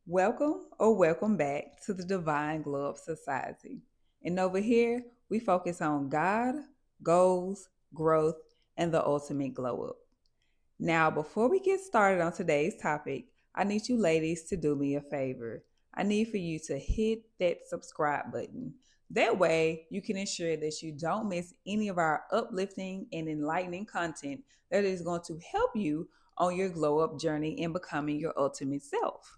Welcome or welcome back to the Divine Glow Up Society. And over here, we focus on God, goals, growth, and the ultimate glow up. Now, before we get started on today's topic, I need you ladies to do me a favor. I need for you to hit that subscribe button. That way, you can ensure that you don't miss any of our uplifting and enlightening content that is going to help you on your glow up journey in becoming your ultimate self.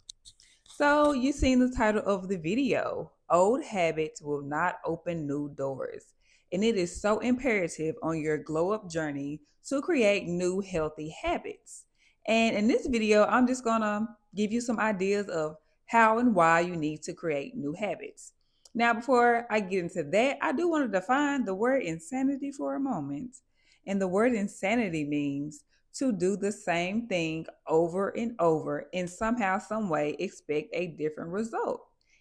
So, you seen the title of the video. Old habits will not open new doors. And it is so imperative on your glow up journey to create new healthy habits. And in this video, I'm just going to give you some ideas of how and why you need to create new habits. Now, before I get into that, I do want to define the word insanity for a moment. And the word insanity means to do the same thing over and over and somehow, some way expect a different result.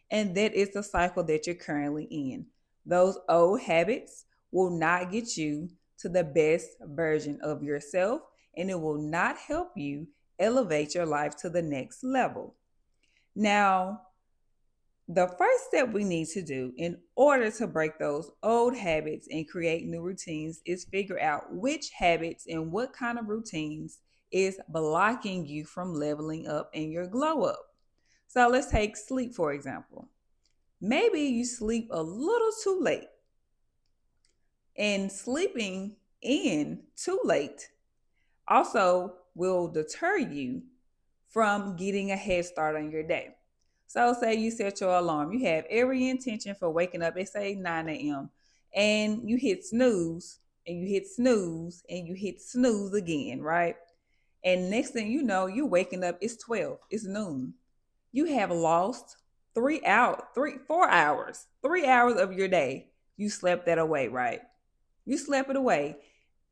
And that is the cycle that you're currently in. Those old habits will not get you to the best version of yourself, and it will not help you elevate your life to the next level. Now, the first step we need to do in order to break those old habits and create new routines is figure out which habits and what kind of routines is blocking you from leveling up in your glow up. So let's take sleep, for example. Maybe you sleep a little too late, and sleeping in too late also will deter you from getting a head start on your day. So say you set your alarm. You have every intention for waking up at say 9 a.m. and you hit snooze and you hit snooze and you hit snooze again, right? And next thing you know, you're waking up, it's 12, it's noon. You have lost 4 hours, 3 hours of your day. You slept that away, right? You slept it away.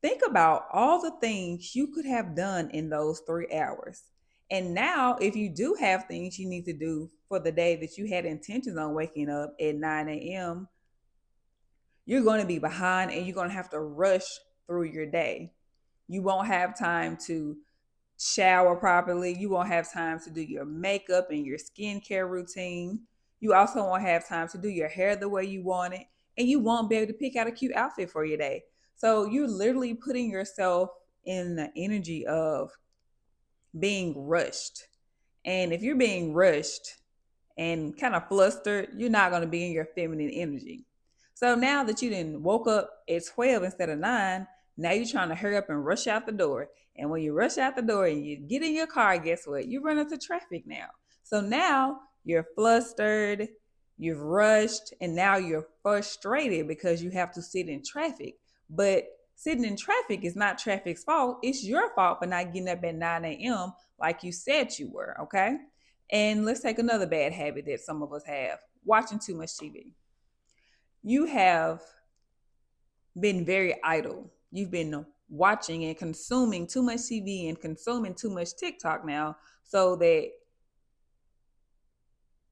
Think about all the things you could have done in those 3 hours. And now, if you do have things you need to do for the day that you had intentions on waking up at 9 a.m., you're going to be behind and you're going to have to rush through your day. You won't have time to shower properly. You won't have time to do your makeup and your skincare routine. You also won't have time to do your hair the way you want it. And you won't be able to pick out a cute outfit for your day. So you're literally putting yourself in the energy of being rushed. And if you're being rushed and kind of flustered, you're not going to be in your feminine energy. So now that you didn't woke up at 12 instead of 9, now you're trying to hurry up and rush out the door. And when you rush out the door and you get in your car, guess what? You run into traffic now. So now you're flustered, you've rushed, and now you're frustrated because you have to sit in traffic. But sitting in traffic is not traffic's fault. It's your fault for not getting up at 9 a.m. like you said you were, okay? And let's take another bad habit that some of us have, watching too much TV. You have been very idle. You've been watching and consuming too much TV and consuming too much TikTok now, so that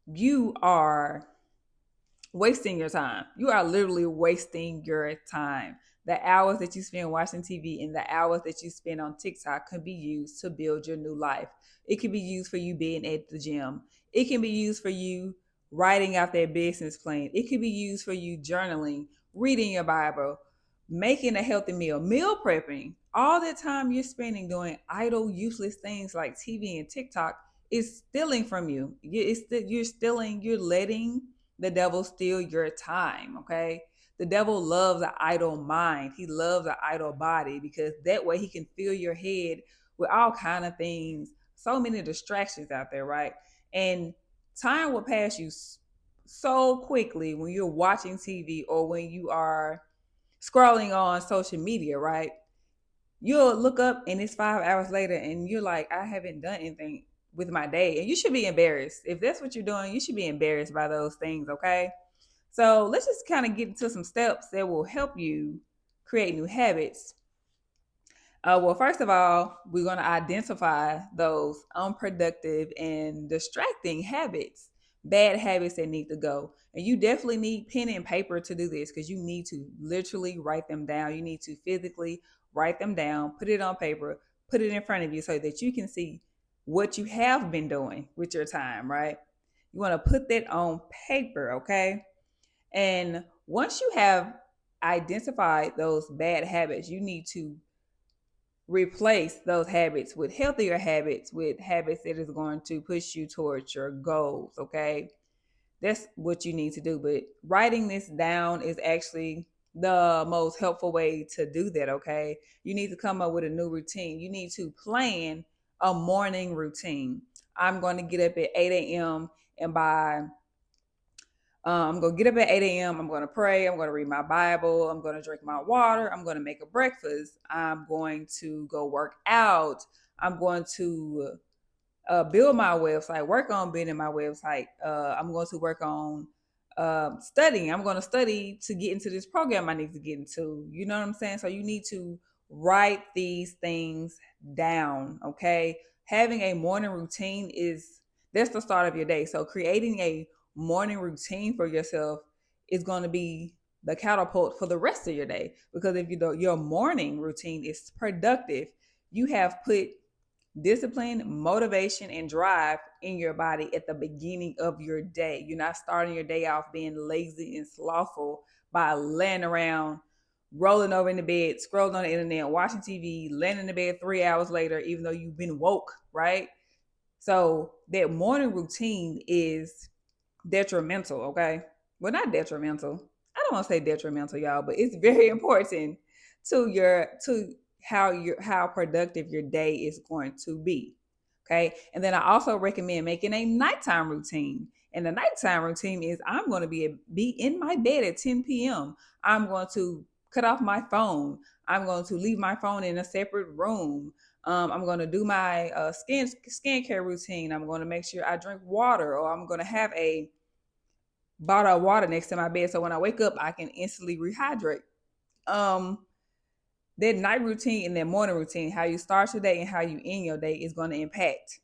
you are wasting your time. You are literally wasting your time. The hours that you spend watching TV and the hours that you spend on TikTok can be used to build your new life. It can be used for you being at the gym. It can be used for you writing out that business plan. It can be used for you journaling, reading your Bible, making a healthy meal prepping. All that time you're spending doing idle, useless things like TV and TikTok is stealing from you. You're letting the devil steal your time, okay? The devil loves an idle mind. He loves an idle body because that way he can fill your head with all kind of things. So many distractions out there, right? And time will pass you so quickly when you're watching TV or when you are scrolling on social media, right? You'll look up and it's 5 hours later and you're like, I haven't done anything with my day. And you should be embarrassed. If that's what you're doing, you should be embarrassed by those things, okay? So let's just kind of get into some steps that will help you create new habits. Well, first of all, we're going to identify those unproductive and distracting habits, bad habits that need to go. And you definitely need pen and paper to do this because you need to literally write them down. You need to physically write them down, put it on paper, put it in front of you so that you can see what you have been doing with your time, right? You want to put that on paper, okay? And once you have identified those bad habits, you need to replace those habits with healthier habits, with habits that is going to push you towards your goals, okay? That's what you need to do. But writing this down is actually the most helpful way to do that, okay? You need to come up with a new routine. You need to plan a morning routine. I'm going to get up at 8 a.m. and by I'm going to get up at 8 a.m. I'm going to pray. I'm going to read my Bible. I'm going to drink my water. I'm going to make a breakfast. I'm going to go work out. I'm going to build my website, work on building my website. I'm going to work on studying. I'm going to study to get into this program I need to get into. You know what I'm saying? So you need to write these things down, okay? Having a morning routine that's the start of your day. So creating a morning routine for yourself is going to be the catapult for the rest of your day, because if your morning routine is productive, you have put discipline, motivation, and drive in your body at the beginning of your day. You're not starting your day off being lazy and slothful by laying around, rolling over in the bed, scrolling on the internet, watching TV, laying in the bed 3 hours later, even though you've been woke, right? So that morning routine is detrimental, okay? Well, not detrimental. I don't want to say detrimental, y'all, but it's very important to how productive your day is going to be. Okay. And then I also recommend making a nighttime routine. And the nighttime routine is I'm going to be in my bed at 10 p.m. I'm going to cut off my phone. I'm going to leave my phone in a separate room. I'm going to do my skincare routine. I'm going to make sure I drink water, or I'm going to have a bottle of water next to my bed so when I wake up I can instantly rehydrate. Um, that night routine and that morning routine, how you start your day and how you end your day, is going to impact.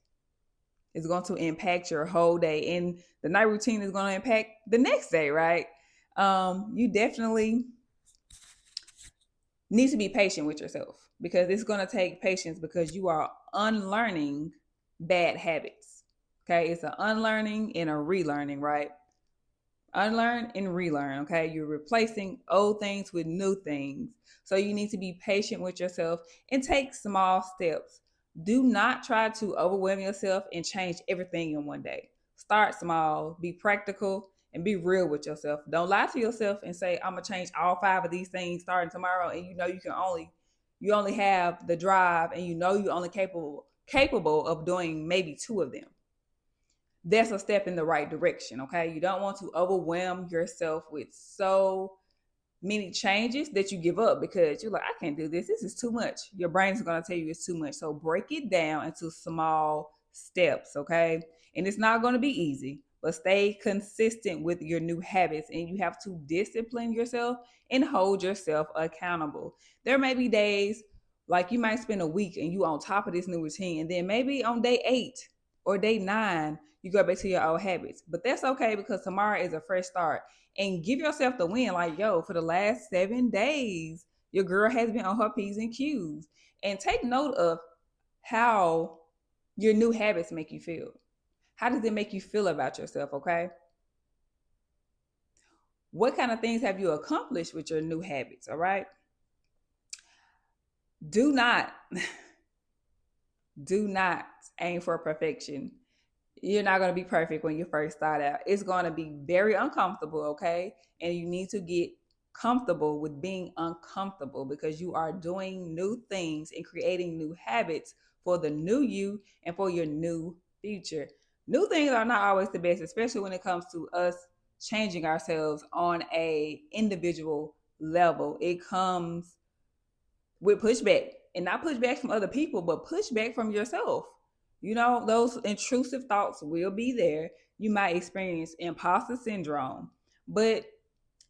It's going to impact your whole day, and the night routine is going to impact the next day, right? You definitely need to be patient with yourself, because it's going to take patience, because you are unlearning bad habits. Okay, it's an unlearning and a relearning, right? Unlearn and relearn. Okay, you're replacing old things with new things. So you need to be patient with yourself and take small steps. Do not try to overwhelm yourself and change everything in one day. Start small, be practical, and be real with yourself. Don't lie to yourself and say, I'm gonna change all 5 of these things starting tomorrow, and you only have the drive, and you only capable of doing maybe 2 of them. That's a step in the right direction. Okay, you don't want to overwhelm yourself with so many changes that you give up, because you're like, I can't do this, this is too much. Your brain is going to tell you it's too much. So break it down into small steps. Okay, and it's not going to be easy, but stay consistent with your new habits, and you have to discipline yourself and hold yourself accountable. There may be days like you might spend a week and you on top of this new routine, and then maybe on day 8 or day 9 you go back to your old habits. But that's okay, because tomorrow is a fresh start. And give yourself the win. Like, yo, for the last 7 days, your girl has been on her P's and Q's. And take note of how your new habits make you feel. How does it make you feel about yourself, okay? What kind of things have you accomplished with your new habits, all right? Do not, do not aim for perfection. You're not going to be perfect when you first start out. It's going to be very uncomfortable, okay? And you need to get comfortable with being uncomfortable, because you are doing new things and creating new habits for the new you and for your new future. New things are not always the best, especially when it comes to us changing ourselves on a individual level. It comes with pushback, and not pushback from other people, but pushback from yourself. Those intrusive thoughts will be there. You might experience imposter syndrome, but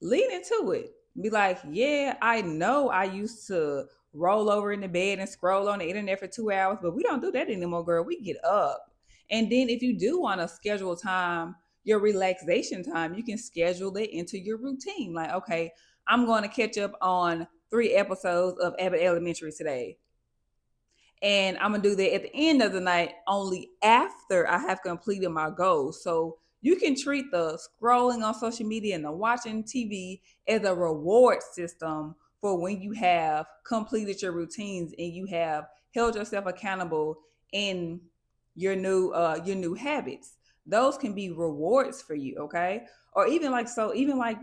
lean into it. Be like, yeah, I know I used to roll over in the bed and scroll on the internet for 2 hours, but we don't do that anymore, girl. We get up. And then if you do want to schedule time, your relaxation time, you can schedule it into your routine. Like, okay, I'm going to catch up on 3 episodes of Abbott Elementary today. And I'm going to do that at the end of the night, only after I have completed my goals. So You can treat the scrolling on social media and the watching TV as a reward system for when you have completed your routines and you have held yourself accountable in your new habits. Those can be rewards for you, okay? Or even like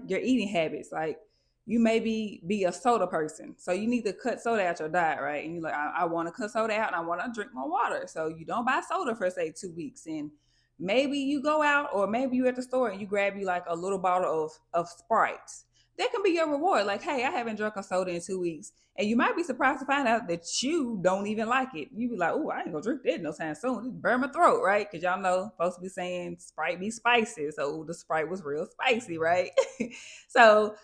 your eating habits, like you maybe be a soda person, so you need to cut soda out your diet, right? And you're like, I want to cut soda out and I want to drink more water, so you don't buy soda for say 2 weeks, and maybe you go out or maybe you at the store and you grab you like a little bottle of Sprites. That can be your reward. Like, hey, I haven't drunk a soda in 2 weeks. And you might be surprised to find out that you don't even like it. You be like, oh, I ain't gonna drink that no time soon. It burn my throat, right? Because y'all know folks be saying Sprite be spicy. So the Sprite was real spicy, right? So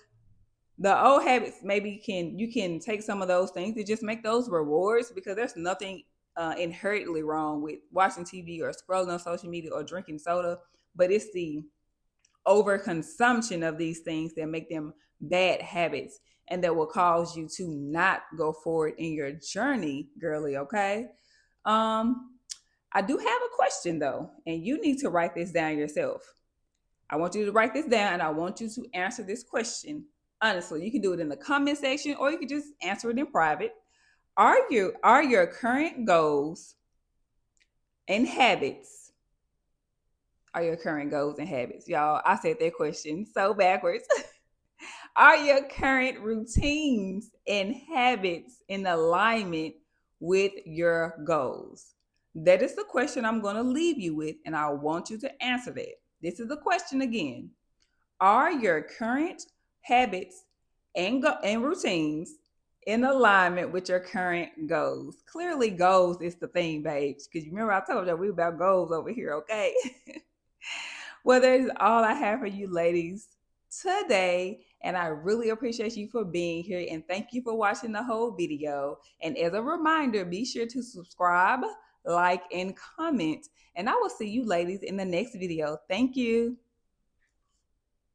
the old habits, maybe can you can take some of those things to just make those rewards, because there's nothing inherently wrong with watching TV or scrolling on social media or drinking soda, but it's the overconsumption of these things that make them bad habits and that will cause you to not go forward in your journey, girly. Okay. Um, I do have a question though, and you need to write this down yourself. I want you to write this down and I want you to answer this question honestly. You can do it in the comment section or you can just answer it in private. Are your current goals and habits are your current goals and habits? Y'all, I said that question so backwards. Are your current routines and habits in alignment with your goals? That is the question I'm going to leave you with, and I want you to answer that. This is the question again. Are your current habits and routines in alignment with your current goals? Clearly, goals is the thing, babes. Because you remember I told you we about goals over here, okay? Well, that is all I have for you ladies today. And I really appreciate you for being here. And thank you for watching the whole video. And as a reminder, be sure to subscribe, like, and comment. And I will see you ladies in the next video. Thank you.